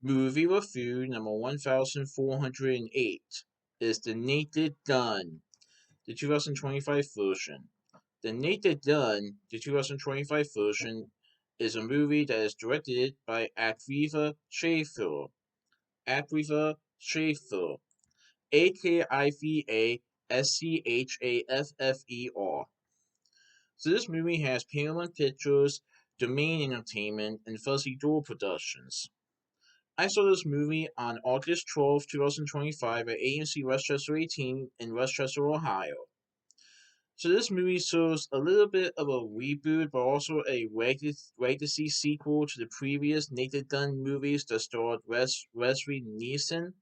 Movie review number 1408 is The Naked Gun, the 2025 version. The Naked Gun, the 2025 version, is a movie that is directed by Akviva Schaffer. Akviva Schaffer. Akivaschafffer. So this movie has Paramount Pictures, Domain Entertainment, and Fuzzy Door Productions. I saw this movie on August 12, 2025 at AMC West Chester 18 in West Chester, Ohio. So this movie shows a little bit of a reboot, but also a legacy sequel to the previous Naked Gun movies that starred Wesley Neeson.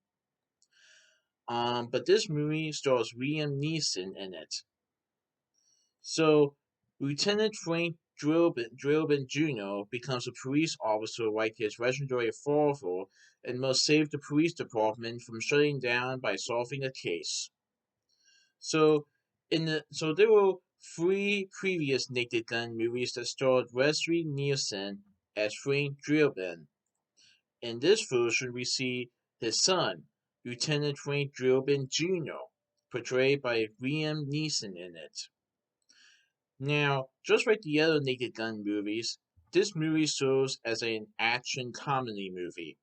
But this movie stars Liam Neeson in it. So Lieutenant Frank Drillbin Jr. becomes a police officer like his legendary father and must save the police department from shutting down by solving a case. So there were three previous Naked Gun movies that starred Wesley Nielsen as Frank Drillbin. In this version, we see his son, Lieutenant Frank Drillbin Jr., portrayed by Liam Neeson in it. Now, just like the other Naked Gun movies, this movie serves as an action comedy movie.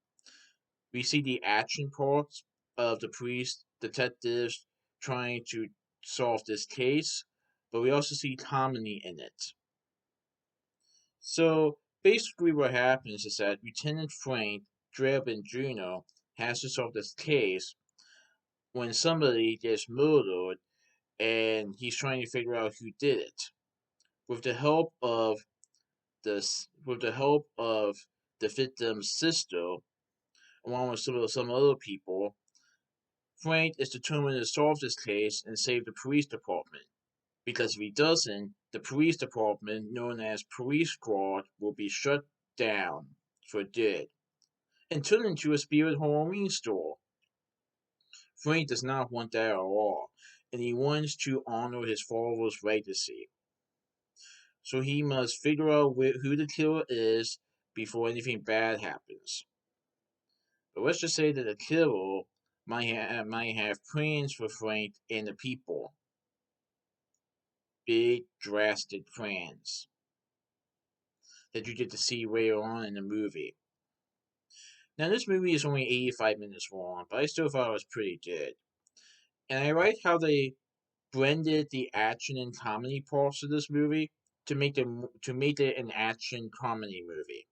We see the action parts of the police detectives trying to solve this case, but we also see comedy in it. So basically, what happens is that Lieutenant Frank Drabin Jr. has to solve this case when somebody gets murdered, and he's trying to figure out who did it. With the help of the victim's sister, along with some other people, Frank is determined to solve this case and save the police department. Because if he doesn't, the police department, known as Police Squad, will be shut down for good and turned into a spirit Halloween store. Frank does not want that at all, and he wants to honor his father's legacy. So he must figure out who the killer is before anything bad happens. But let's just say that the killer might have plans for Frank and the people. Big, drastic plans that you get to see later on in the movie. Now, this movie is only 85 minutes long, but I still thought it was pretty good. And I like how they blended the action and comedy parts of this movie to make it an action comedy movie.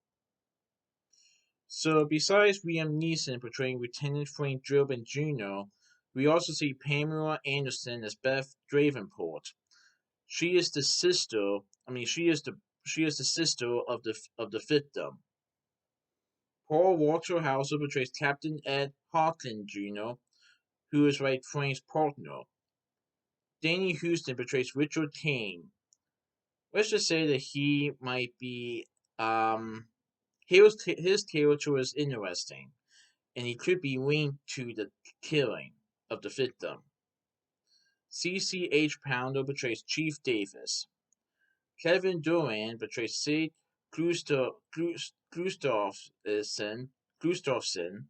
So besides Liam Neeson portraying Lieutenant Frank Drillbin Jr., we also see Pamela Anderson as Beth Davenport. She is the sister. She is the sister of the victim. Paul Walter Hauser portrays Captain Ed Hawkins Jr., who is like Frank's partner. Danny Houston portrays Richard Kane. Let's just say that he might be his character is interesting, and he could be linked to the killing of the victim. CCH Pounder portrays Chief Davis. Kevin Durant portrays Sid Gustafson.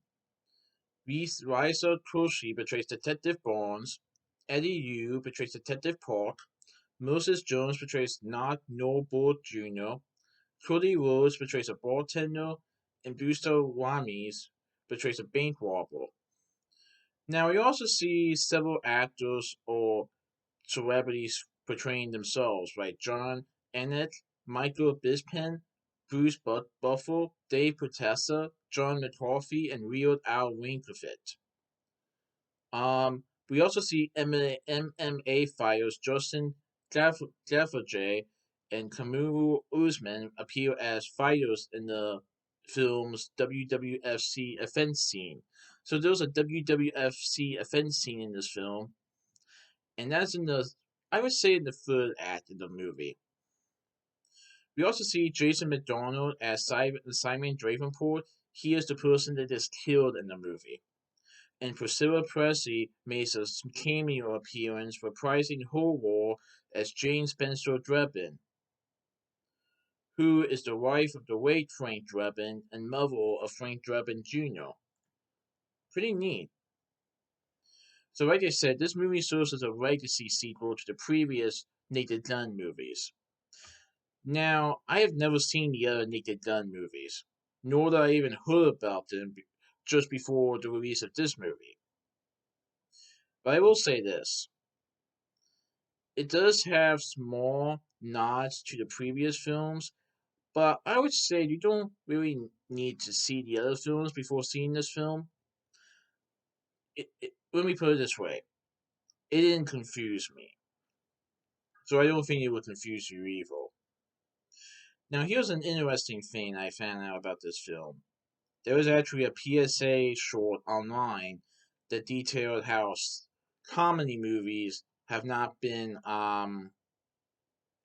Risa Crouchy portrays Detective Barnes. Eddie Yu portrays Detective Park. Moses Jones portrays Not Noble Jr. Cody Rhodes portrays a bartender, and Buster Ramis portrays a bank robber. Now, we also see several actors or celebrities portraying themselves, right? John Ennett, Michael Bisping, Bruce Buffer, Dave Bautista, John McCarthy, and Weird Al Yankovic. We also see MMA fighters Justin Gaethje and Kamaru Usman appear as fighters in the film's WWFC offense scene. So there's a WWFC offense scene in this film, and that's I would say in the third act of the movie. We also see Jason McDonald as Simon Davenport. He is the person that is killed in the movie. And Priscilla Presley makes a cameo appearance reprising her role as Jane Spencer Drebin. who is the wife of the late Frank Drebin and mother of Frank Drebin Jr. Pretty neat. So, like I said, this movie serves as a legacy sequel to the previous Naked Gun movies. Now, I have never seen the other Naked Gun movies, nor did I even heard about them just before the release of this movie. But I will say this: it does have small nods to the previous films, but I would say you don't really need to see the other films before seeing this film. Let me put it this way: it didn't confuse me, so I don't think it would confuse you either. Now, here's an interesting thing I found out about this film. There was actually a PSA short online that detailed how comedy movies have not been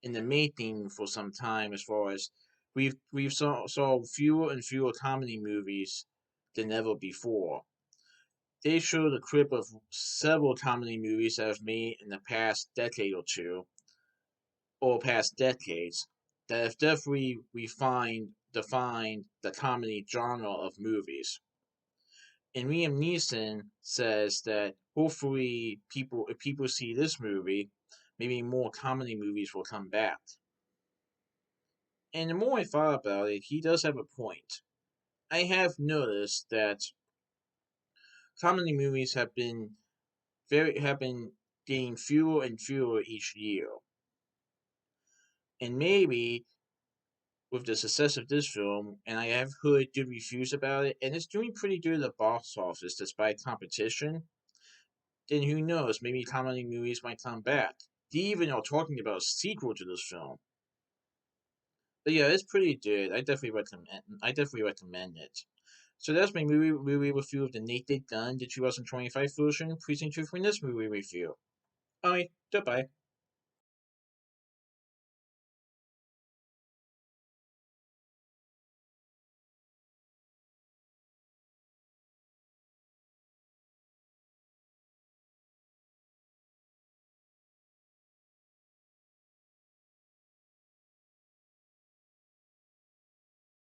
in the making for some time. As far as we've saw fewer and fewer comedy movies than ever before. They showed a clip of several comedy movies that have made in the past decade or two, or past decades, that have definitely defined the comedy genre of movies. And Liam Neeson says that hopefully if people see this movie, maybe more comedy movies will come back. And the more I thought about it, he does have a point. I have noticed that comedy movies have been getting fewer and fewer each year. And maybe with the success of this film, and I have heard good reviews about it, and it's doing pretty good at the box office despite competition, then who knows, maybe comedy movies might come back. They even are talking about a sequel to this film. But yeah, it's pretty good. I definitely recommend it. So that's my movie review of the Naked Gun, the 2025 version. Please enjoy from this movie review. Alright, goodbye.